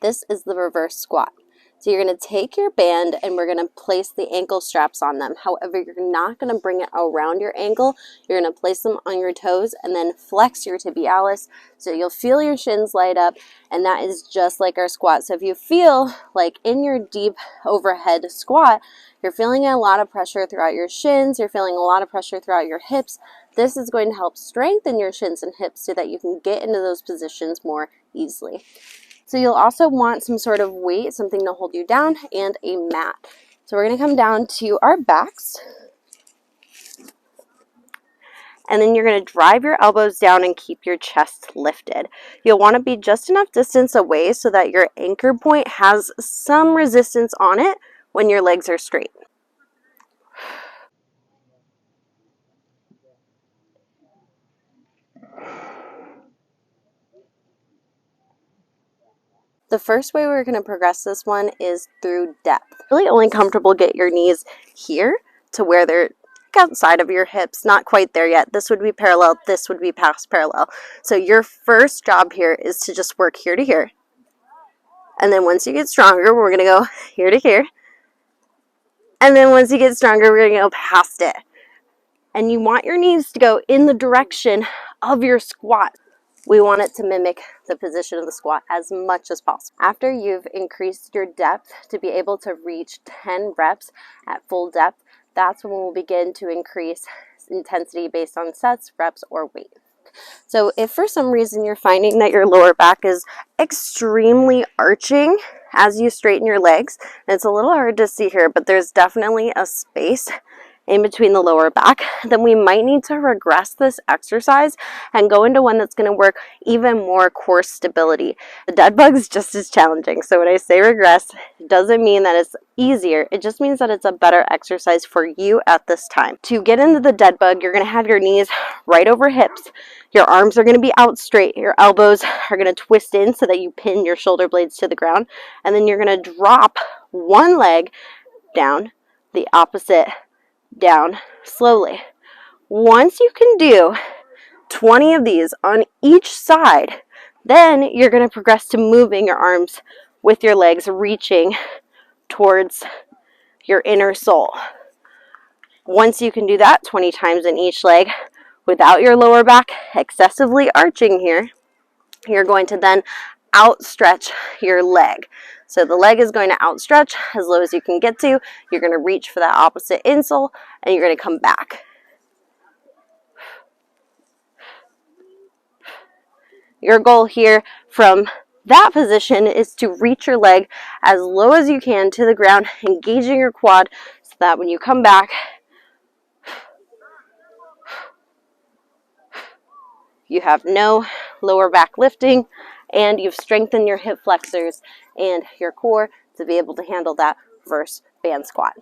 This is the reverse squat. So you're going to take your band and we're going to place the ankle straps on them. However, you're not going to bring it around your ankle. You're going to place them on your toes and then flex your tibialis. So you'll feel your shins light up, and that is just like our squat. So if you feel like in your deep overhead squat, you're feeling a lot of pressure throughout your shins, you're feeling a lot of pressure throughout your hips, this is going to help strengthen your shins and hips so that you can get into those positions more easily. So you'll also want some sort of weight, something to hold you down, and a mat. So we're going to come down to our backs. And then you're going to drive your elbows down and keep your chest lifted. You'll want to be just enough distance away so that your anchor point has some resistance on it when your legs are straight. The first way we're going to progress this one is through depth. Really only comfortable, get your knees here to where they're outside of your hips, not quite there yet. This would be parallel, this would be past parallel. So your first job here is to just work here to here. And then once you get stronger, we're going to go here to here. And then once you get stronger, we're going to go past it. And you want your knees to go in the direction of your squat. We want it to mimic the position of the squat as much as possible. After you've increased your depth to be able to reach 10 reps at full depth, that's when we'll begin to increase intensity based on sets, reps, or weight. So if for some reason you're finding that your lower back is extremely arching as you straighten your legs, and it's a little hard to see here, but there's definitely a space in between the lower back, then we might need to regress this exercise and go into one that's going to work even more core stability. The dead bug is just as challenging. So when I say regress, it doesn't mean that it's easier. It just means that it's a better exercise for you at this time. To get into the dead bug, you're going to have your knees right over hips. Your arms are going to be out straight. Your elbows are going to twist in so that you pin your shoulder blades to the ground. And then you're going to drop one leg down, the opposite down slowly. Once you can do 20 of these on each side, then you're going to progress to moving your arms with your legs reaching towards your inner sole. Once you can do that 20 times in each leg without your lower back excessively arching here, you're going to then outstretch your leg. So the leg is going to outstretch as low as you can get to. You're going to reach for that opposite insole and you're going to come back. Your goal here from that position is to reach your leg as low as you can to the ground, engaging your quad so that when you come back, you have no lower back lifting, and you've strengthened your hip flexors and your core to be able to handle that reverse band squat.